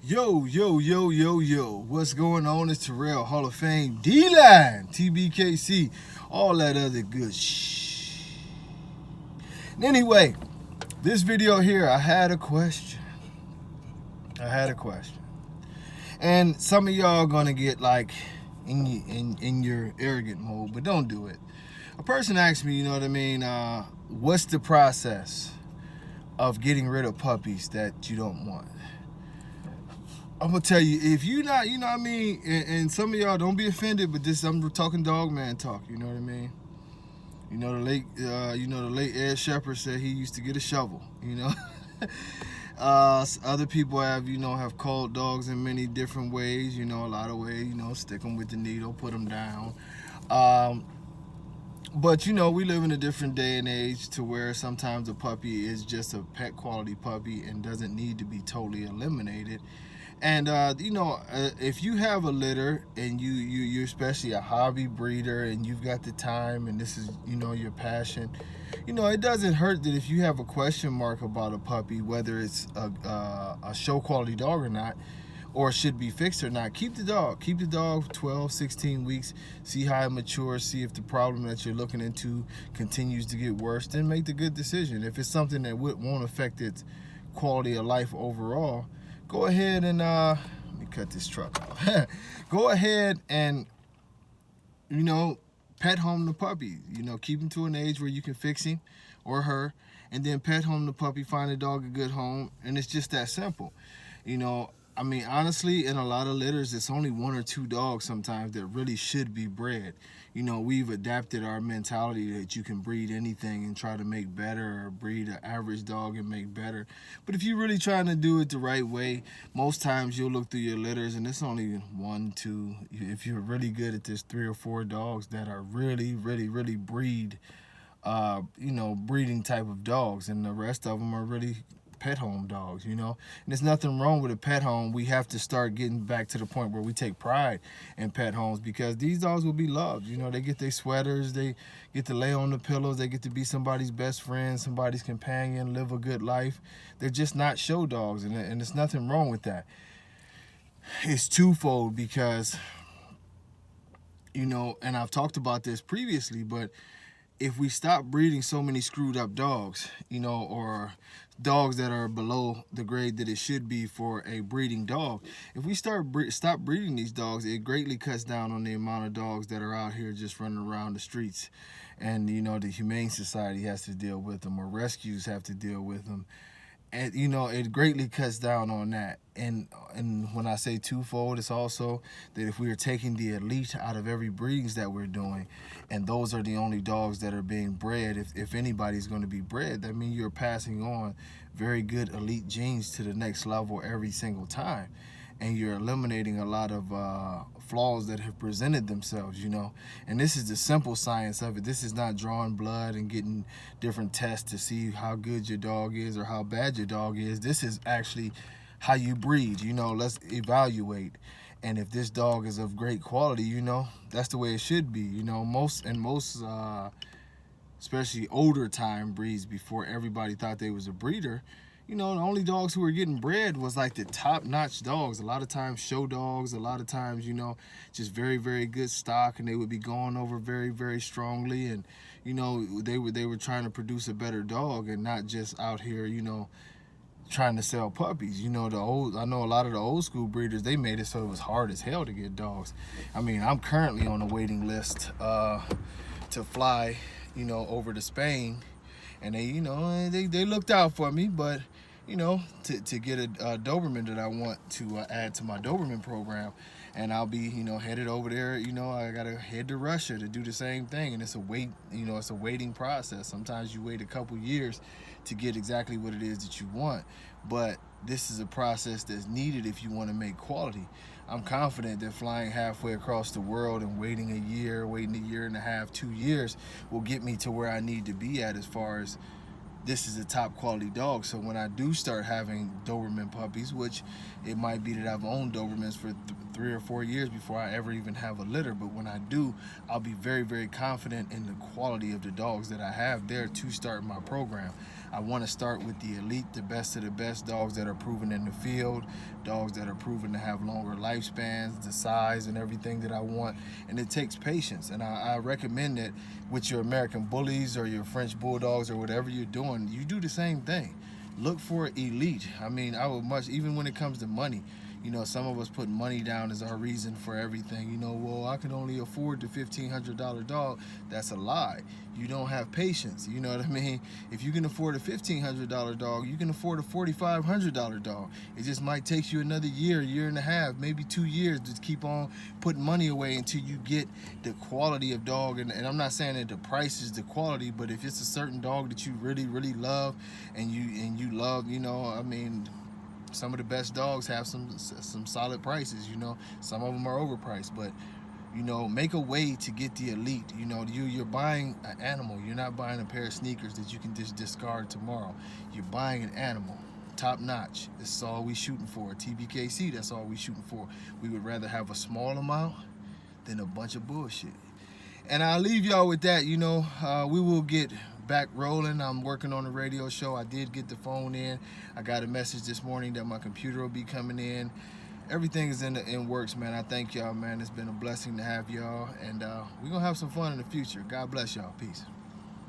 Yo, what's going on? It's Terrell, Hall of Fame, D-Line, TBKC, all that other good shh. Anyway, this video here, I had a question. And some of y'all gonna get like in your arrogant mode, but don't do it. A person asked me, you know what I mean, what's the process of getting rid of puppies that you don't want? I'm gonna tell you, if you not, you know what I mean, and some of y'all don't be offended, but this I'm talking dog man talk, you know what I mean. The late Ed Shepherd said he used to get a shovel, you know. Other people have called dogs in many different ways, a lot of ways, stick them with the needle, put them down. But we live in a different day and age to where sometimes a puppy is just a pet quality puppy and doesn't need to be totally eliminated. And if you have a litter and you're especially a hobby breeder and you've got the time and this is your passion, it doesn't hurt that if you have a question mark about a puppy, whether it's a show quality dog or not, or should be fixed or not, keep the dog 12, 16 weeks, see how it matures, see if the problem that you're looking into continues to get worse, then make the good decision. If it's something that won't affect its quality of life overall, go ahead and let me cut this truck off. Go ahead and pet home the puppy. Keep him to an age where you can fix him or her, and then pet home the puppy, find a dog a good home, and it's just that simple. I mean, honestly, in a lot of litters, it's only one or two dogs sometimes that really should be bred. We've adapted our mentality that you can breed anything and try to make better, or breed an average dog and make better. But if you're really trying to do it the right way, most times you'll look through your litters and it's only one, two. If you're really good at this, 3 or 4 dogs that are really breeding type of dogs, and the rest of them are really pet home dogs, and there's nothing wrong with a pet home. We have to start getting back to the point where we take pride in pet homes, because these dogs will be loved. They get their sweaters, they get to lay on the pillows, they get to be somebody's best friend, somebody's companion, live a good life. They're just not show dogs, and there's nothing wrong with that. It's twofold, because and I've talked about this previously, but if we stop breeding so many screwed up dogs, or dogs that are below the grade that it should be for a breeding dog, if we stop breeding these dogs, it greatly cuts down on the amount of dogs that are out here just running around the streets. And, the Humane Society has to deal with them, or rescues have to deal with them. And it greatly cuts down on that. And when I say twofold, it's also that if we are taking the elite out of every breedings that we're doing, and those are the only dogs that are being bred, if anybody's going to be bred, that means you're passing on very good elite genes to the next level every single time, and you're eliminating a lot of flaws that have presented themselves, And this is the simple science of it. This is not drawing blood and getting different tests to see how good your dog is or how bad your dog is. This is actually how you breed. Let's evaluate. And if this dog is of great quality, that's the way it should be. Most especially older time breeds, before everybody thought they was a breeder, the only dogs who were getting bred was like the top-notch dogs. A lot of times show dogs, a lot of times, just very good stock, and they would be going over very strongly, and they were trying to produce a better dog and not just out here, trying to sell puppies. I know a lot of the old school breeders, they made it so it was hard as hell to get dogs. I mean, I'm currently on a waiting list to fly, over to Spain, and they looked out for me, but to get a Doberman that I want to add to my Doberman program, and I'll be headed over there. I gotta head to Russia to do the same thing, and it's a waiting process. Sometimes you wait a couple years to get exactly what it is that you want, but this is a process that's needed if you want to make quality. I'm confident that flying halfway across the world and waiting a year and a half, 2 years will get me to where I need to be at, as far as this is a top quality dog. So when I do start having Doberman puppies, which it might be that I've owned Dobermans for 3 or 4 years before I ever even have a litter. But when I do, I'll be very, very confident in the quality of the dogs that I have there to start my program. I want to start with the elite, the best of the best dogs that are proven in the field, dogs that are proven to have longer lifespans, the size and everything that I want. And it takes patience. And I recommend that with your American Bullies or your French Bulldogs or whatever you're doing, you do the same thing. Look for elite. I mean, I would much, even when it comes to money, you know, some of us put money down as our reason for everything. You know, well, I can only afford the $1,500 dog. That's a lie. You don't have patience. You know what I mean? If you can afford a $1,500 dog, you can afford a $4,500 dog. It just might take you another year, year and a half, maybe 2 years to keep on putting money away until you get the quality of dog. And I'm not saying that the price is the quality, but if it's a certain dog that you really, really love and you love, you know, I mean, some of the best dogs have some solid prices, you know. Some of them are overpriced, but you know, make a way to get the elite. You know, you're buying an animal. You're not buying a pair of sneakers that you can just discard tomorrow. You're buying an animal, top notch. That's all we shooting for. TBKC, that's all we shooting for. We would rather have a small amount than a bunch of bullshit. And I'll leave y'all with that. You know, we will get back rolling. I'm working on a radio show. I did get the phone in. I got a message this morning that my computer will be coming in. Everything is in works, man. I thank y'all, man. It's been a blessing to have y'all, and we're gonna have some fun in the future. God bless y'all. Peace.